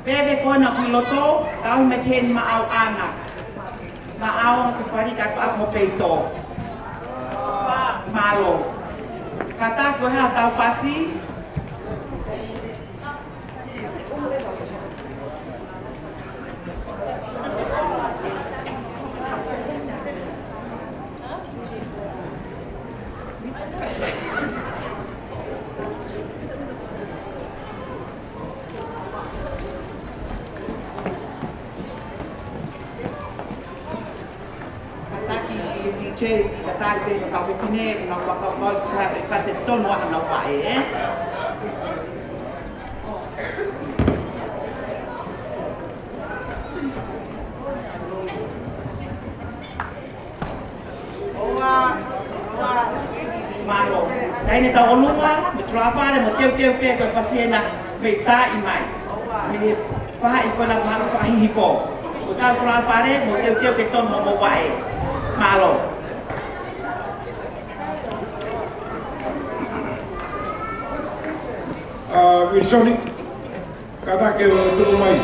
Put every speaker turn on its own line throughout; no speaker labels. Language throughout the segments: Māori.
Bebe ko na kiloto, tao makin maaw anak. Maaw ang kupari kato ako peito. Malo. Kata ko ha tao fasi. Che kata be no kafe fine no ka ka fase ton wa no pa malo dai ne ta olunga me trafa mo teu pe ko fasena fe ta i mai me pa i ko na malo fa hi fo o ta trafa mo teu pe ton mo bae malo
Wilson, kata que tuvo mai.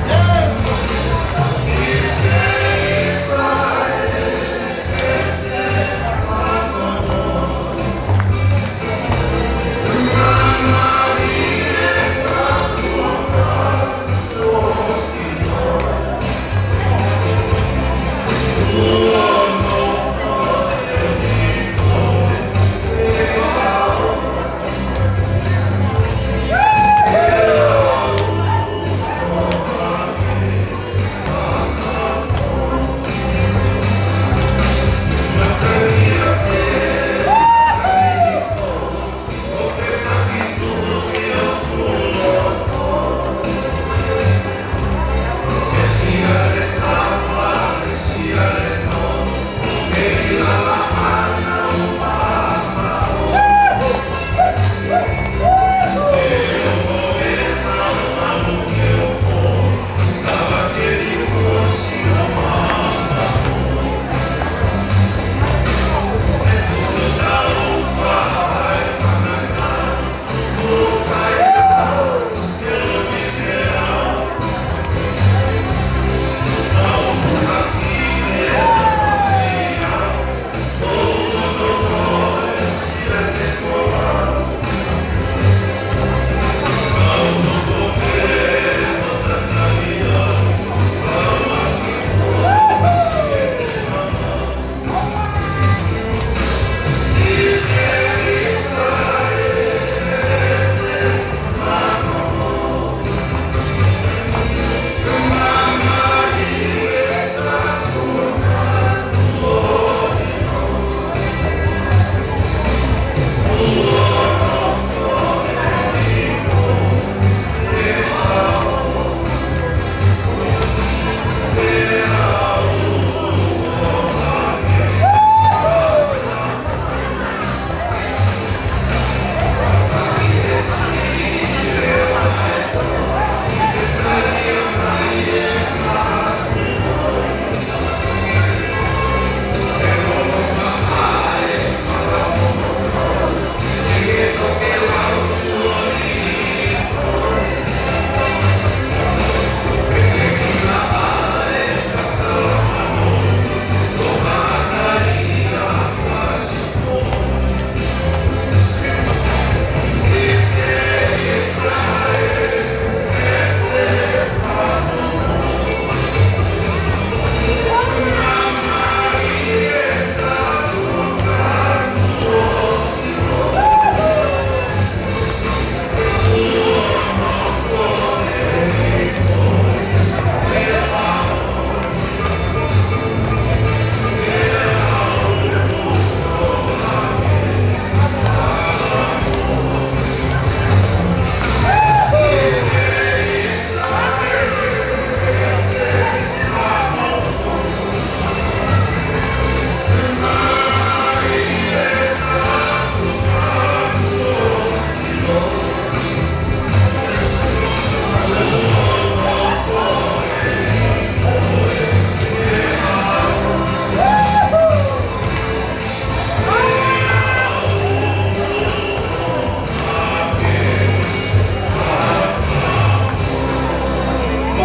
Yeah!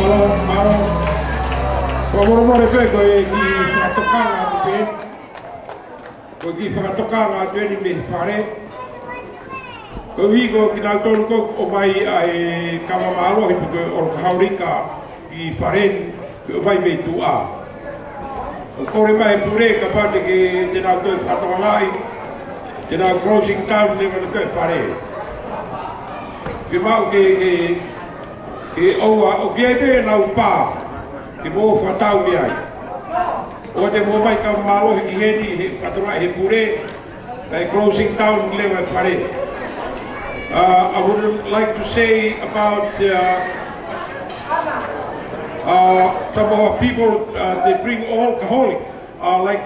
Malo. Pamoro pe ko e ki whakatokanga atu pe. Ko ki whakatokanga atu e ni me whare. Ko wiko ki nau tonu ko o mai ai kamamalo hi puke o kahaurika ki whare ki o mai me tu a. O kore mai pure ka pate ki te nau toi whatokangai. Te nau closing town ni mana toi whare. Ki mau ki oua o ki aipe nau pā. Ki mō whatau mi ai. O te mō mai ka mālohi ki heni, he whatongai he pure, kai closing town ki lewa whare. I would like to say about some of our people, they drink alcoholic, like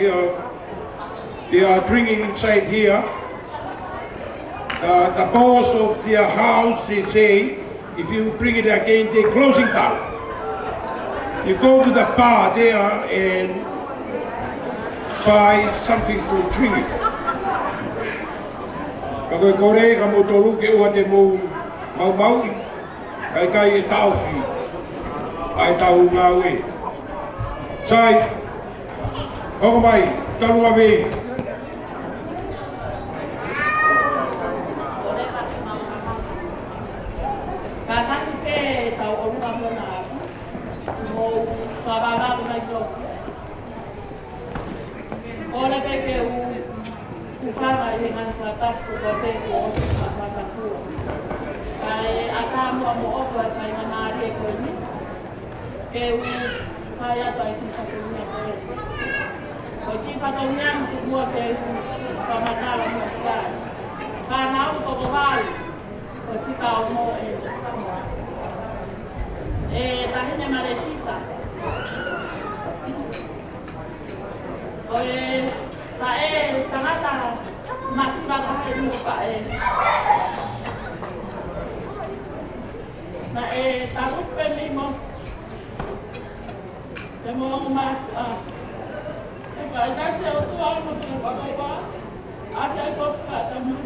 they are drinking inside here. The boss of their house, they say, if you bring it again, they're closing down. You go to the bar there and buy something for drinking. Kako kore ka mo tolu ke ua te mo mau kai e tau fi ai tau ngawe. Sai o mai talu ave.
Karena kita tahu orang mana mau kabar apa lagi lo. Oleh PKU ufama dengan sahabat PKU sahabat tu. Saya akan mau buat saya mari ini. PKU saya tahu itu satunya. Bagi satunya buat PKU sama dalam negara. Karena untuk kembali. Kasi tahu mau tadi ni maletita. Saya tangata masih bagai muka na tahu penimo. Demo mak kalau saya utuh mungkin bawa ada ikut katamu.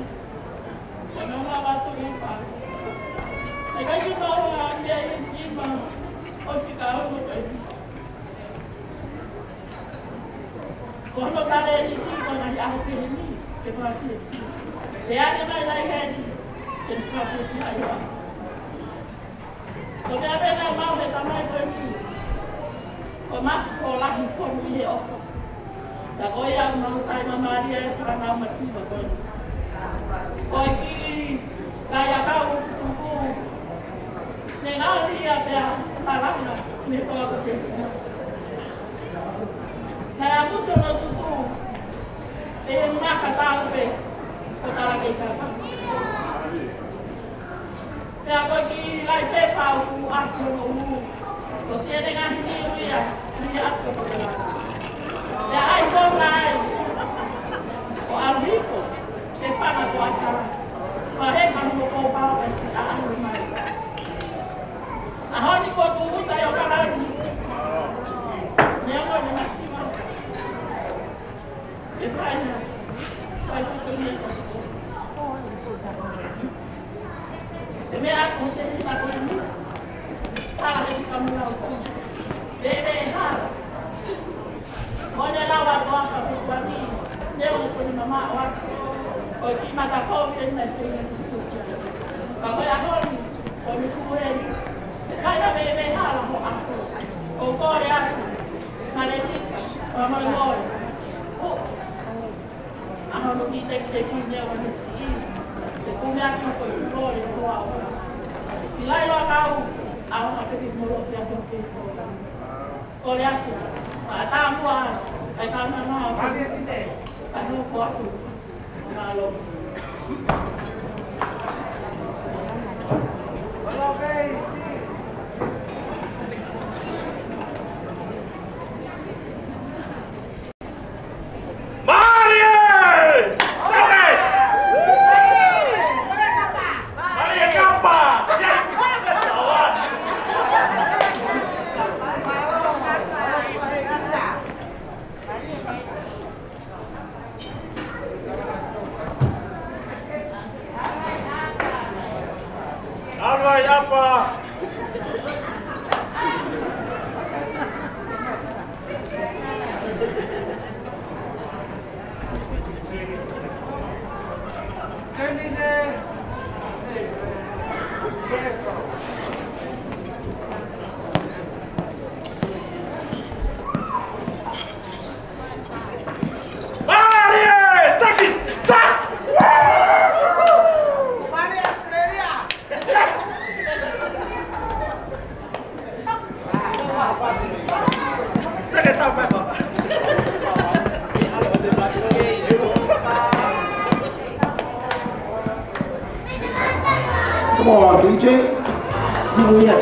Ano nga ba ito yung pa? Nagkakita ko nga niya yung ima o sikaw mo kayo. Kung ano ka rin yung ito na i-ahapin niya, kipapit. Kaya naman ilagay niya, kipapit niya ayaw. Kung kaya na mawin tamay ko yung kung mafufola, inform niya ofo. Dako yung mahutay na Maria, saka na masiba ko niya. Porque kaya kau tuku nengal dia dia talangna ni ko ako pesa. Kaya ako sa tuku makatao pe ko talaga ita. Kaya ako gilay pe pau ku aso mo. Ko siya dengan ni ako pala. Ya ay ko lai. Ko albiko. Te whanga ko atara. Pahe manu mo ko pao e si aanu mai. Ahoni ko tuuta yo karani. Nyango ni masima. E whaina. Pai kukunia ko. E mea ako te hina ko ni. Hala he ki kamuna ko. Bebe hala. Mone lawa ko apa kukuani. Neo ko ni mama wako. Porque mata pobre na cena de estudo. Agora agora, quando tu ele, cada vez me hala mo ako. O core ako, maletica, vamos embora. Ako no kita que punya orang si, de punya ako ko core ko ako. Ilai lo ako, ako na pedi mo lo sia ko ko. Core ako, ata mo ay kama na. Ano ko ako. Malo.
Come on, DJ.
Dulu ya.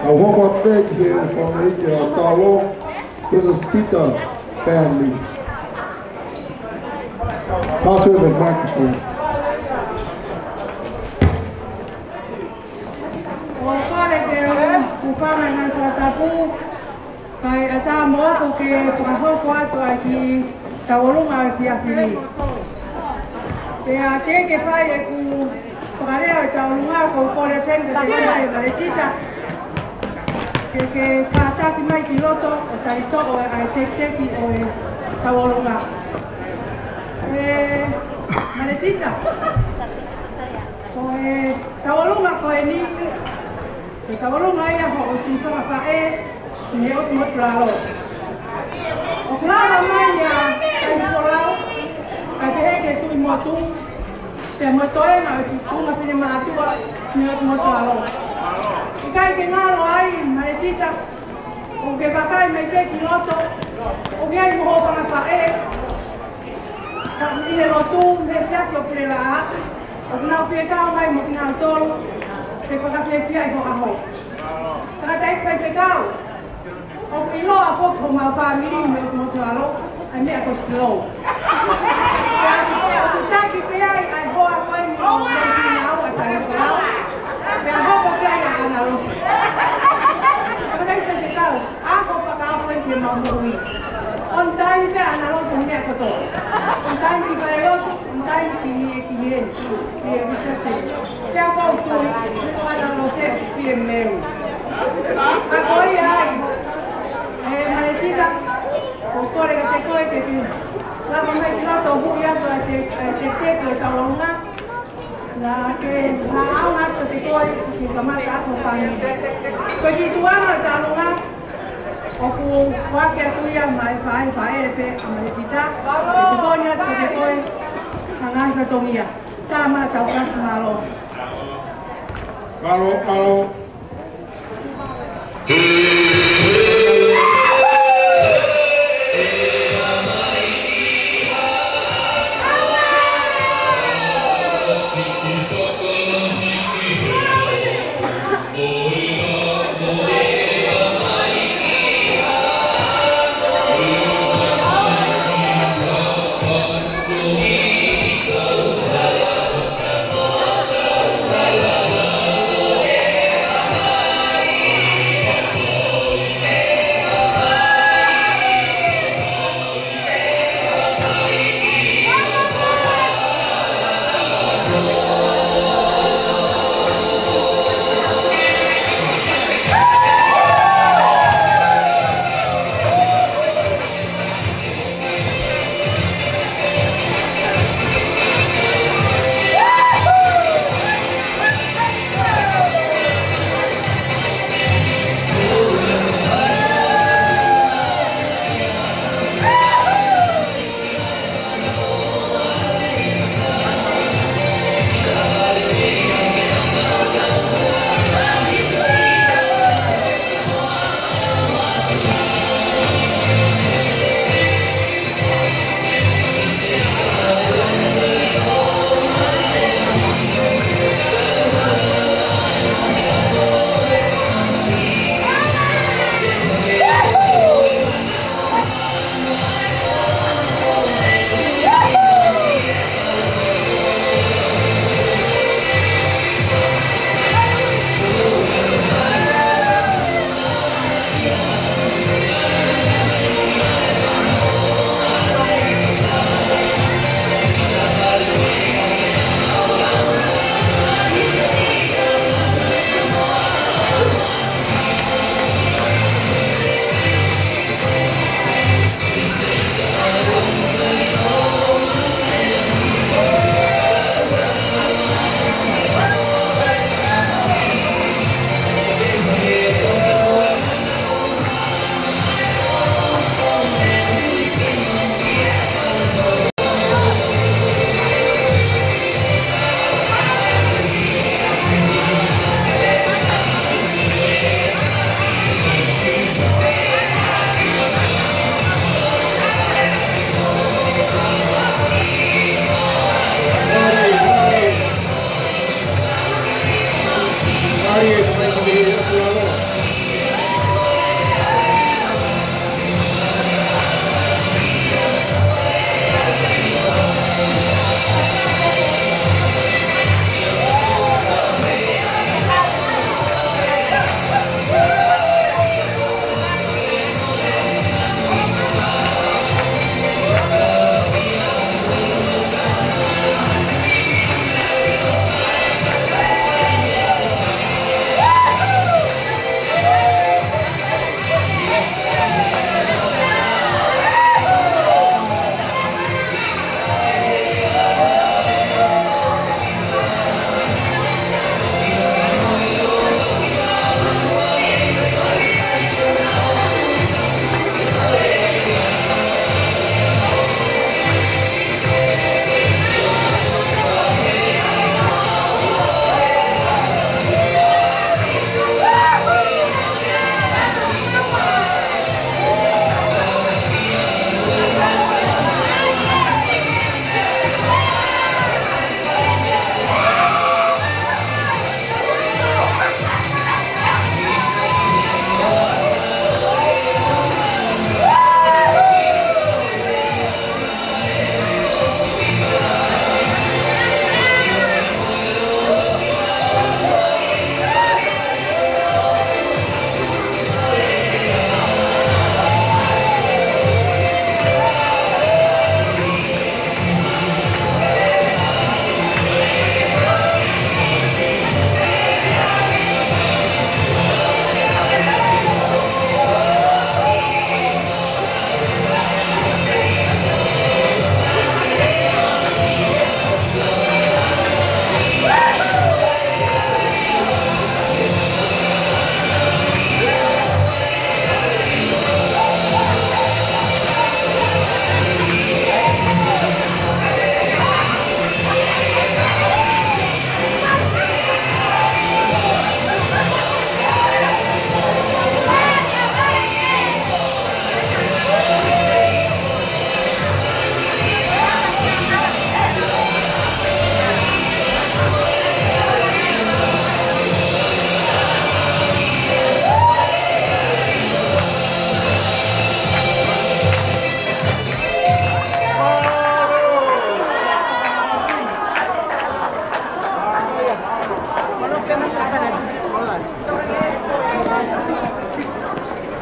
I walk up back here from Talo. This is Tita family. Pass her the microphone.
Kai ata mo ko ke paho ko ato aki tawolunga ki apili. Pe ate ke pai ku Pakaleo itaulunga ko kore tenga te mai maletita. Ke kataki mai kiloto o tarito o ai teki o taulunga. Maletita. Ko taulunga ko ni. Ke taulunga ia ho o si fa pa ne o mo tralo. O klaro mai ya ai polao. Ai ke tu mo tu. Te motoe na una pine matua ni o motoalo. Ikai ke ngalo ai maletita. O ke pakai mai pe kiloto. O ke ai mo pa pa Ka ni lo tu me sia so prela. O na pe ka mai mo na tol. Ke pa pe pi ai ho aho. Ka dai pe ka. O ilo a ko ko ma family me o motoalo. Ai me ko slow. Taki pe ai ho a ko ni o ni na o ta ni ko. Pe ho ko pe ai ana lo. Sa dai pe ka. A ko pa ka ko ni ma mo ni. On dai pe ana lo se me ko to. On dai ki pa yo, on dai ki ni ki bi se te. Pe ko tu ko ana lo se pi meu. Ka ko ai. Maletita. Ko ko re ka te ko te ki. La mamma è nato buiato a te che tavolona la che la ha un altro di tuoi che chiamata a compagni perché tu ama tavolona o fu qualche qui a mai fai per amaltità e tu voglio che poi hangai fatoria tama taukas malo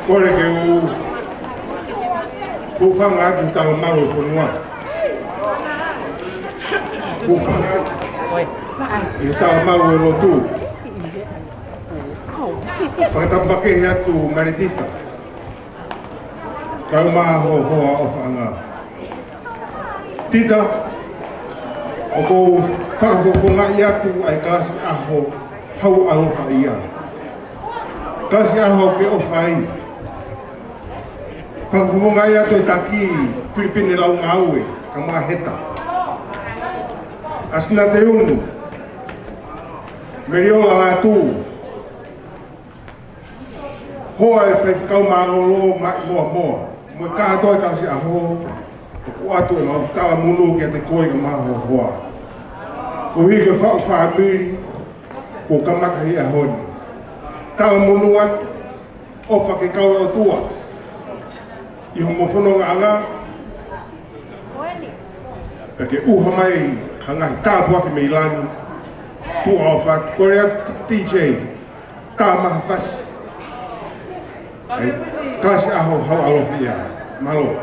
Kore ke o whanga atu tala maro e whanua. O whanga atu e tala maro e lotu. Whakatambake he atu maretita. Kau maha hoa o whanga. Tita, o ko whakafokonga I atu ai kasi aho hau alofa ia. Kasi aho ke o whai. Whakafokonga I atu e taki Filipine lau ngāue, ka mga heta. Asina te unu, meriola la tu. Hoa e whaikau marolo mai moa moa. Mo kātoi kasi aho. Ko atu e mau tala munu ke te koi ka maho hoa. Ko hike whau whaamiri, ko kamaka hi a honi. Tala munu atu, o whakekau e o tua. I homo whanonga anga. Peke uha mai, hangahi tāpua ke meilani. Tua o whak, kore atu DJ, tā maha whasi. Kasi aho hau alofi ia, malo.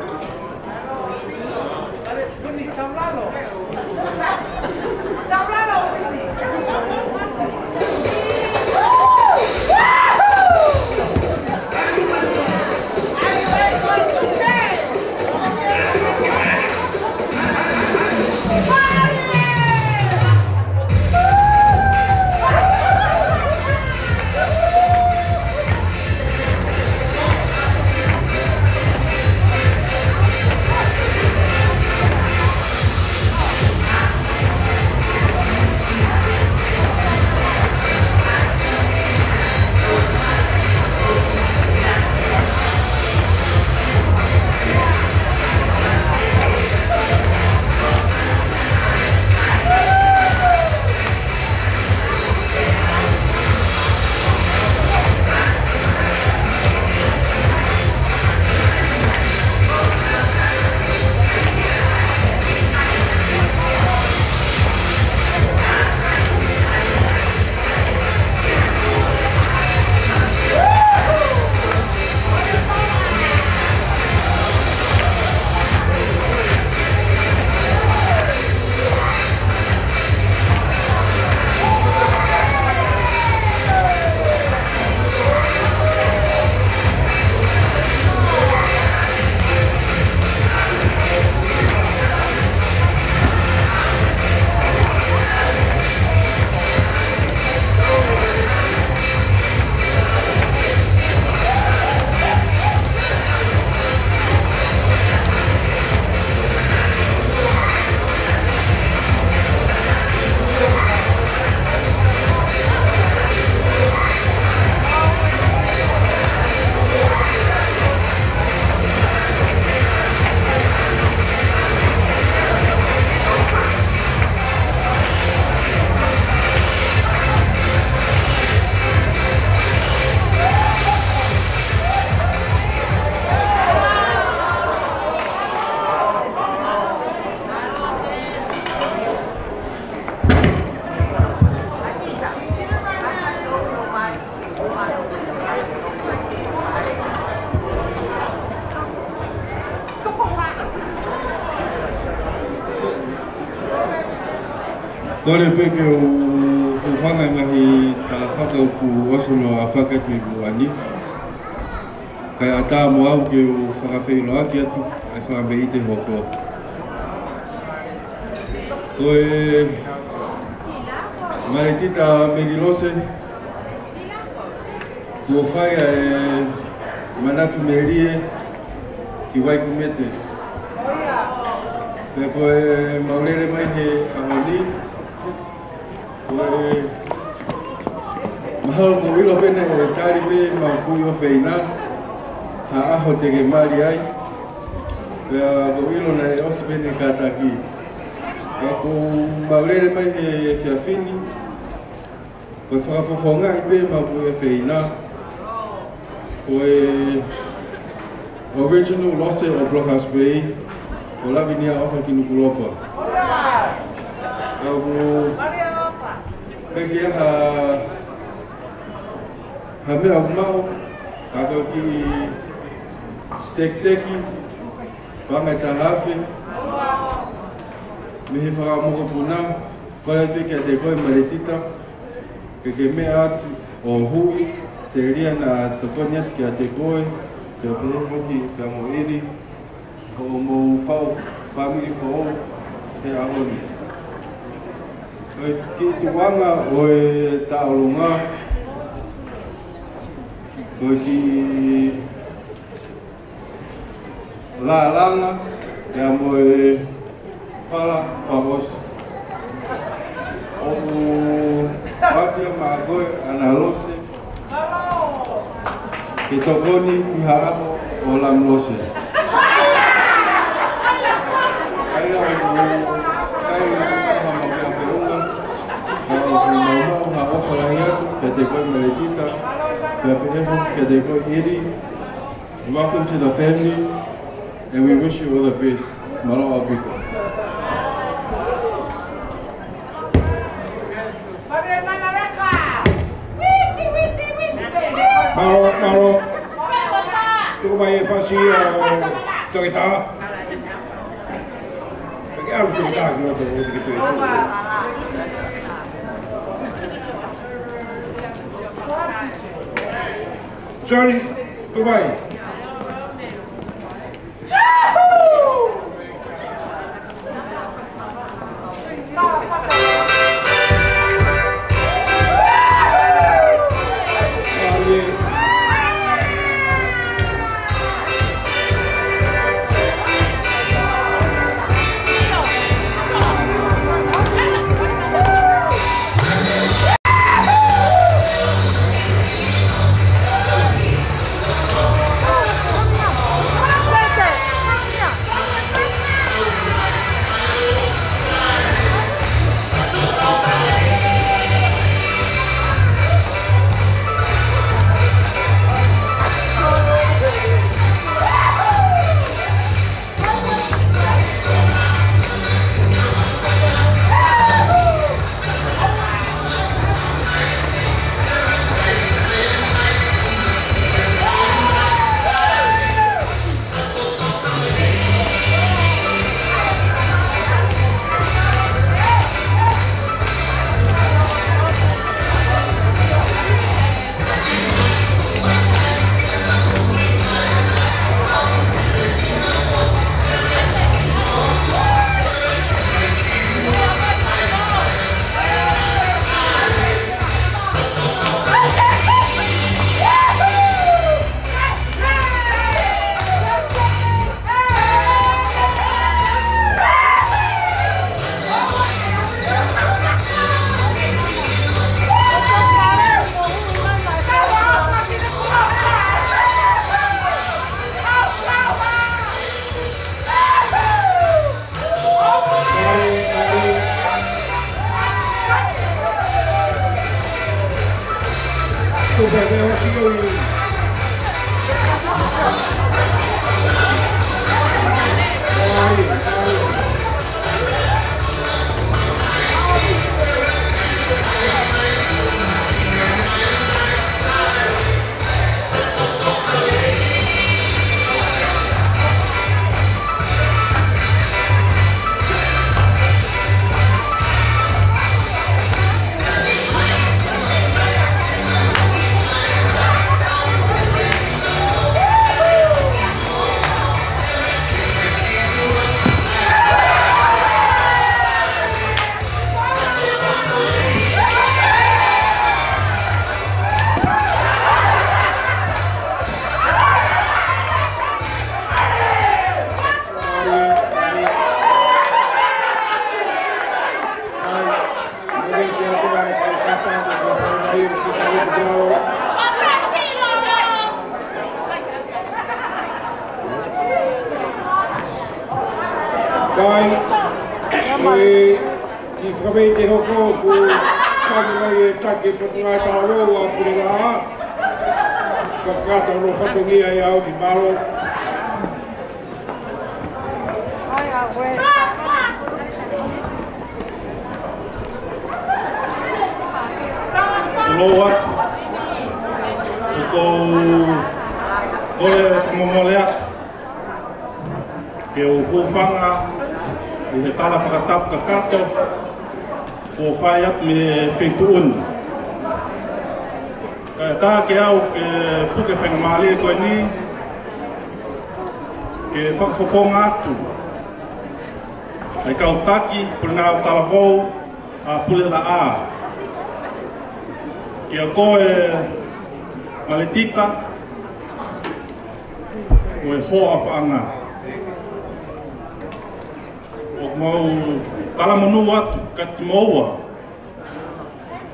Kore peke o whanga ngahi tala whaka uku osono a whakat me buani. Kai ata mo au ke o whakawhelo aki atu, ai whakame i te hoko. Koe maretita merilose, kua whaia e manatu merie ki waiku mete. Pea koe maurere mai he ahoni, koe mahalo ko wilo pene e tari pe ma kui o whaina, ha aho te ke mari ai, pea ko wilo na e osi pene kataki. Pea ko maurere mai he whiawhini, koe whakawhawhonga i pe ma kui o whaina, koe original lose o Blockhouse Bay, o lavinia ofa ki Nukulopa. Kau peki aha Hamea mau, kako ki tek-teki, pangai tahafi, mihi whakamoko puna, whare peke te koe maritita, ke mea atu o hui, te ria na tokoniat ki a te koe, te opehoki ka mo iri, o mo whau, family whau, te ahoni. Ki tuanga o e taolunga, o ki langa, ya mo e whala whawos. O watia maagoe ana lose, ki tokoni ki haapo o lam lose. Kaya o kai mamamea perunga, mau na ofala hiatu, ke te koe meretita, ke pehefu, ke te koe iri. Welcome to the family, and we wish you all the best. Malo apito.
Maro, tuko mai e whasi o Toita. Pake alu Toita ki o te Toita. Sorry, tuko mai. Kai, ki whakawei te hoko ku tangi mai e take ngai tāro a purera a. Whakata no whatongia e au ni maro. Loa.
ko ole whamomolea ke o hūwhanga i he tala whakatapu ka kato ko whai atu me whentu uni. Ka tā ke au ke puke whenga maali koe ni ke whakawhawhonga atu. Ai kau taki pule ngā tala wau a pule la a. Ke a koe maletita o e hoa whaanga. O mau tala manu atu kati maua.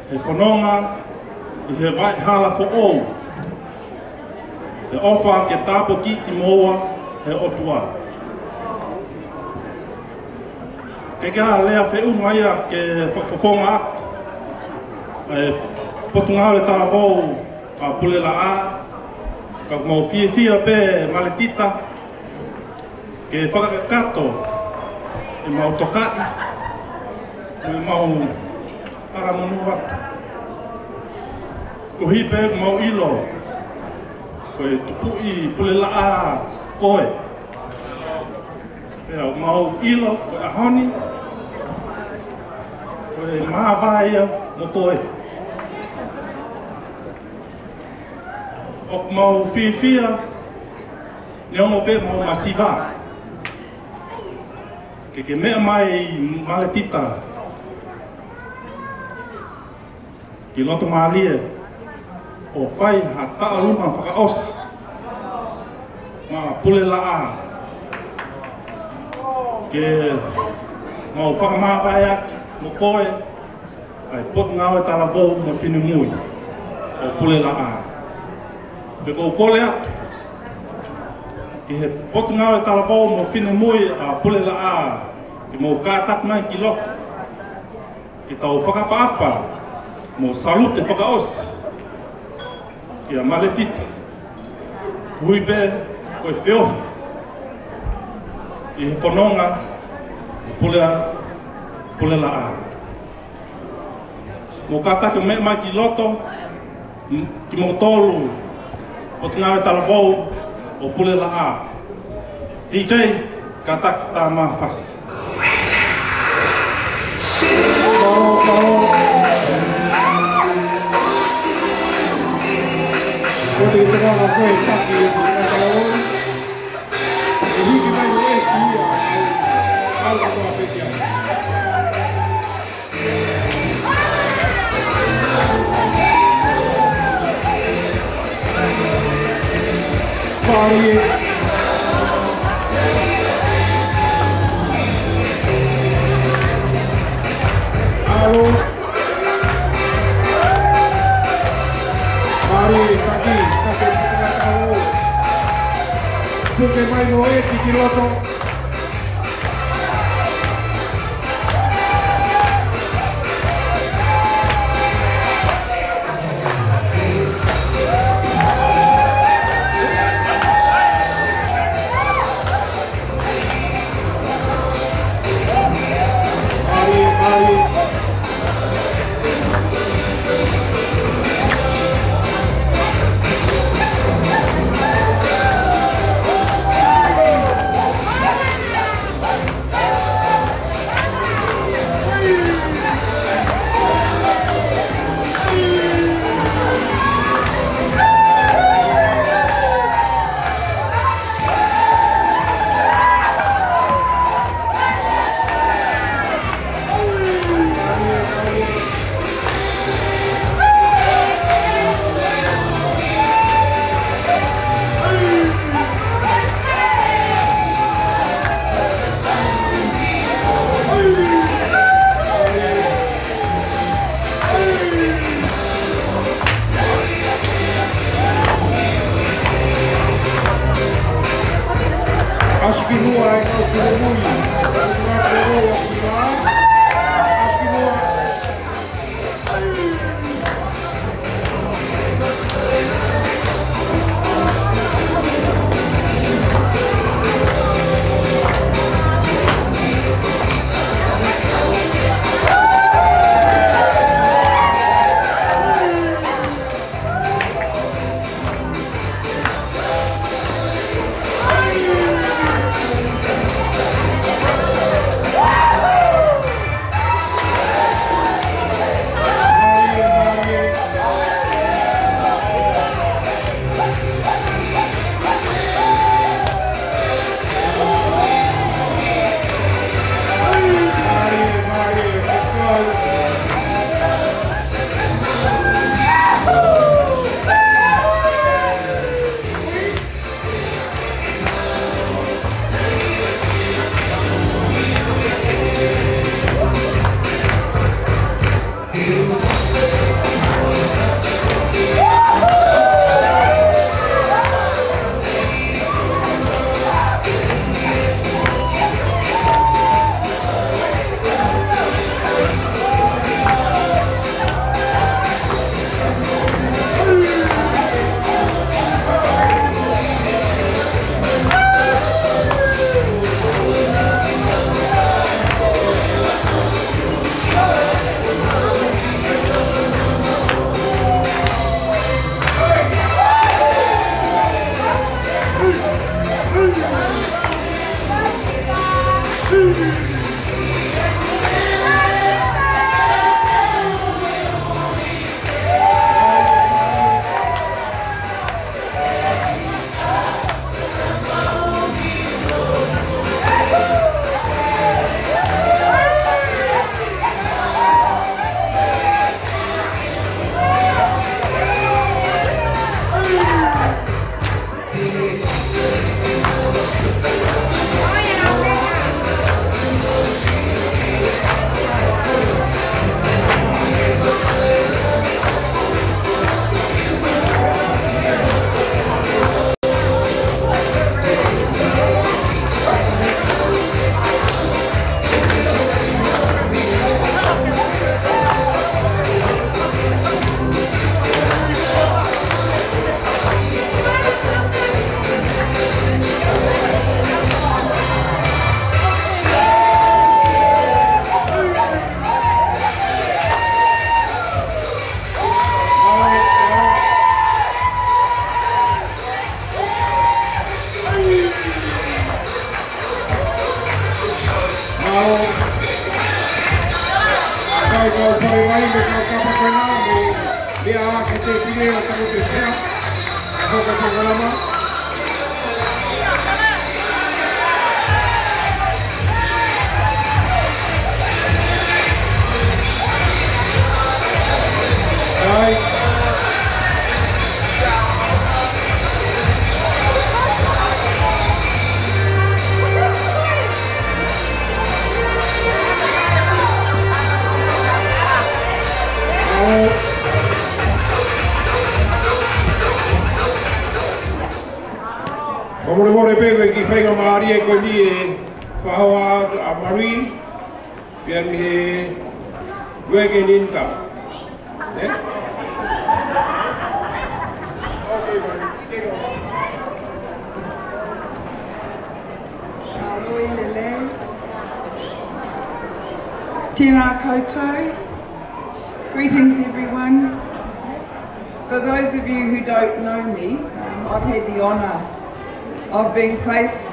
He whanonga i he vai hala fo ou. He ofa ke tāpo ki ti maua he otua. Ke kia lea wheunga ia ke whakawhonga atu. Potunga le tala wau a pule la a. Ka mau fia pe maletita. Ke whakakato. E mau tokati. E mau taramunu atu. Ko hipe mau ilo. Ko e tupui pule la a koe. E mau ilo ko e ahoni. Ko e maa vaia mo koe. O mau fia ne ongo pe mau masiva. Ke mea mai maletita. Ki loto maalie o whai ha taaluma whakaos. Ma pule la a. Ke mau whakamawai aki mo koe. Ai pot ngawe tala vau mo whini mui. O pule la a. Pe kou kole atu. Ki he potu ngāwe talapau mo whine mui a pule la a. Ki mau kātak mai ki loko. Ki tau whakapaapa. Mo salute whakaosi. Ki a maletita. Hui pe koe whiohi. Ki he whanonga pule la a. Mo kātak me mai ki loto. Ki mo tolu. O te ngāwe talapau o pule la a. DJ, katak tā mawhasi.
Ko te tawanga koe taki e te ngātau. E hiki mai o e ki ia au katoa peki ai. Pari Alo Pari taki kasi tau Puke mai no e tiki loto Hoka te kalama. Ai. Omore more pego ki whainga maari e ko ni e whahoa a marine pia mi he wege ninka.
Aloi lele. Tēnā koutou. Greetings everyone. For those of you who don't know me, I've had the honour of being placed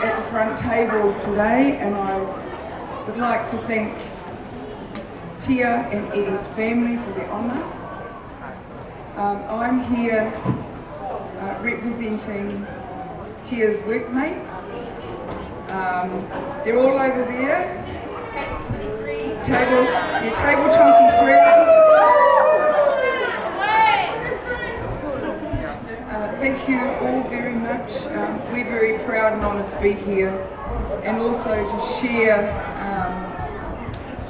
at the front table today, and I would like to thank Tia and Eddie's family for the honour. I'm here representing Tia's workmates. They're all over there. Table 23. Thank you all very much. We're very proud and honoured to be here, and also to share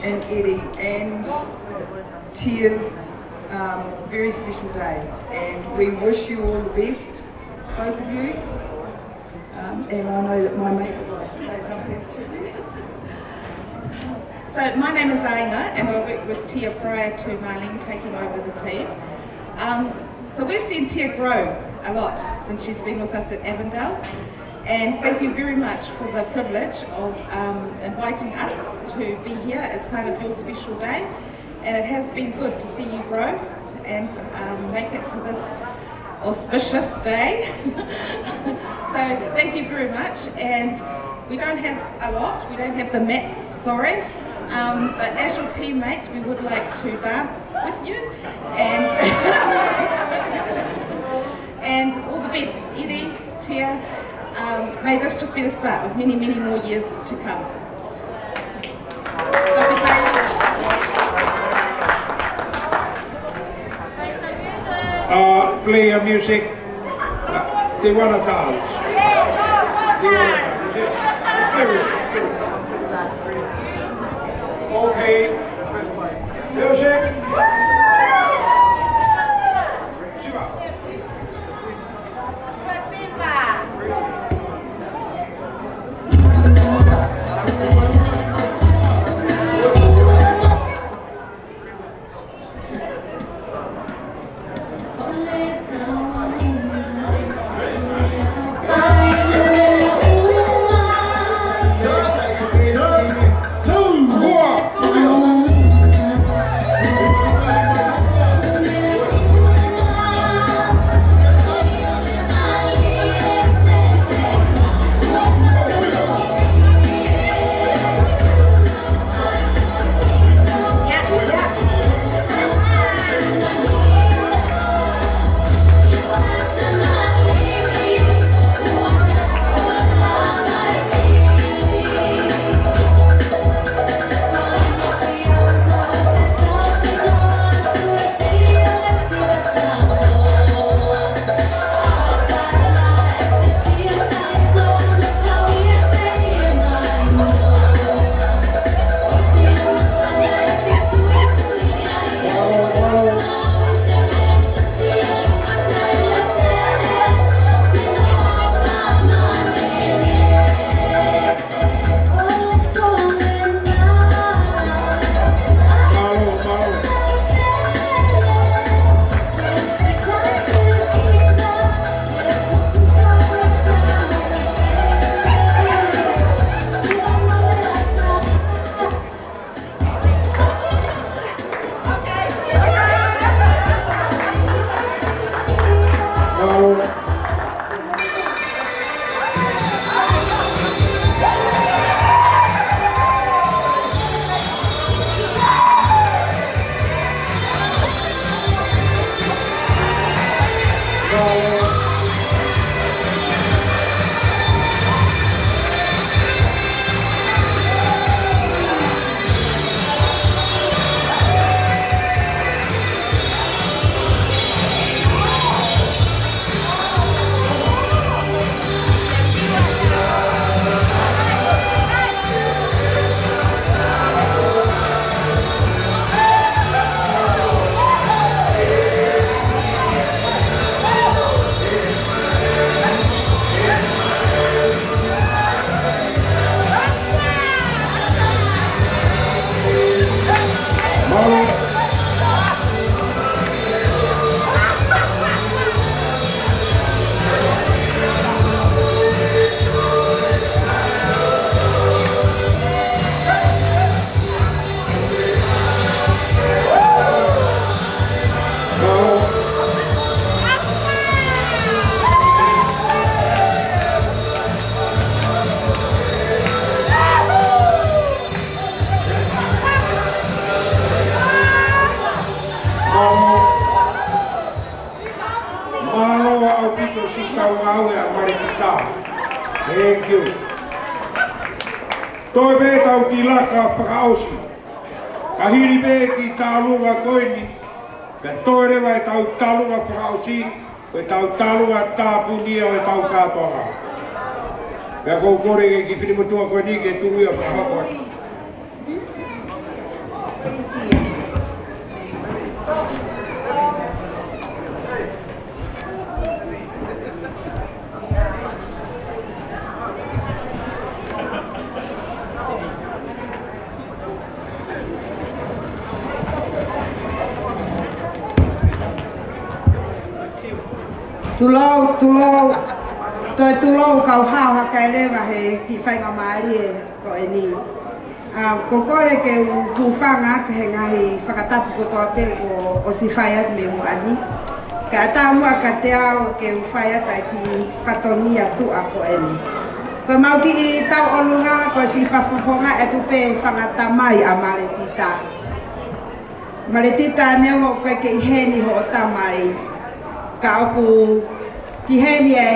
and Eddie and Tia's very special day. And we wish you all the best, both of you. And I know that my mate would like to say something too.
So my name is Ainga, and I worked with Tia prior to Marlene taking over the team. So we've seen Tia grow a lot since she's been with us at Avondale, and thank you very much for the privilege of inviting us to be here as part of your special day. And it has been good to see you grow and make it to this auspicious day. So thank you very much. And we don't have a lot, we don't have the mats, sorry. But as your teammates, we would like to dance with you, and and all the best, Eddie, Tia. May this just be the start of many, many more years to come.
Play your music. They want to dance. Okay. Music. Thank you. Toi me tau ki laka whakaosi. Ka hiri me ki tālunga koini. Ka toi rewa e tau tālunga whakaosi. Koe tau tālunga tāpunia e tau kātonga. Ka kou kore ki whinimutua koini ke tui a whakahokoa.
Tulau kau hao hakai lewa he ki whainga maari e ko e ni. Ko kore ke huwhanga te he ngahi whakatapu ko toa pe o si whaiat me muani. Ka ata mua ka te ao ke whaiat ai ki whatonia tu a ko e ni. Ko mauki I tau olunga ko si whawhonga e tu pe whangata mai a maletita. Maletita neo koe ke iheni ho o tamai. Ka oku ki heni e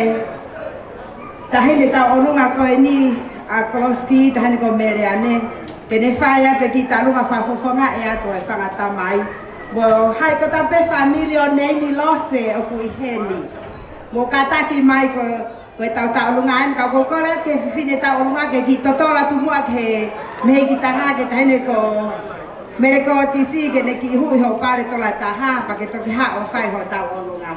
tahine tau olunga koe ni a koloski tahine ko meleane ke ne whaia te ki talunga whawhawhonga e ato e whangata mai mo hai ko ta pe familio nei ni lose oku I heni mo kataki mai ko tau tau olunga en ka kokora ke fine tau olunga ke ki totola tumua ke mehi ki tanga ke tahine ko mere ko tisi ke ne ki hui ho pare tola taha pa ke toki ha o whai ho tau olunga.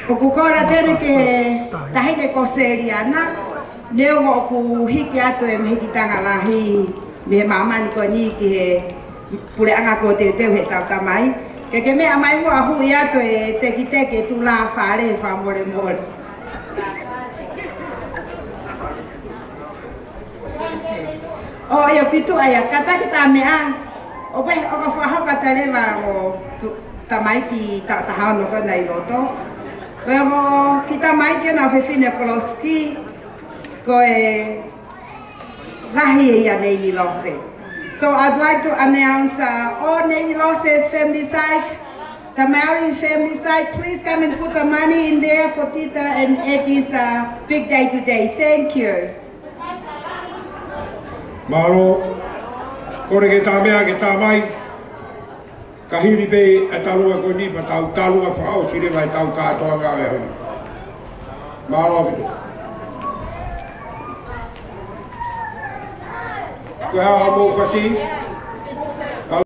Ko kukora tere ke tahine ko seriana neo mo ku hiki ato e mehiki tanga lahi me mamani ko ni ki he pule anga ko te he tau tamai ke me amai mo ahu I ato e te ki teke tu la whare wha more more. O eo kitu aya kata kita mea o pe o ka whahoka te lewa o tamai ki tahao no ka nei loto. Pero kita mai ke na fefine koloski ko e lahi ya nei lose. So I'd like to announce all nei loses family side, Tamari family side, please come and put the money in there for Tita and Eddie's big day today. Thank you.
Malo, kore ke tā mea ke tā mai. Ka hiri pe e talunga ko ni pa tau talunga whakao sire mai tau kātoa ngā e honi. Mālo vitu. Koe hao mō whasi.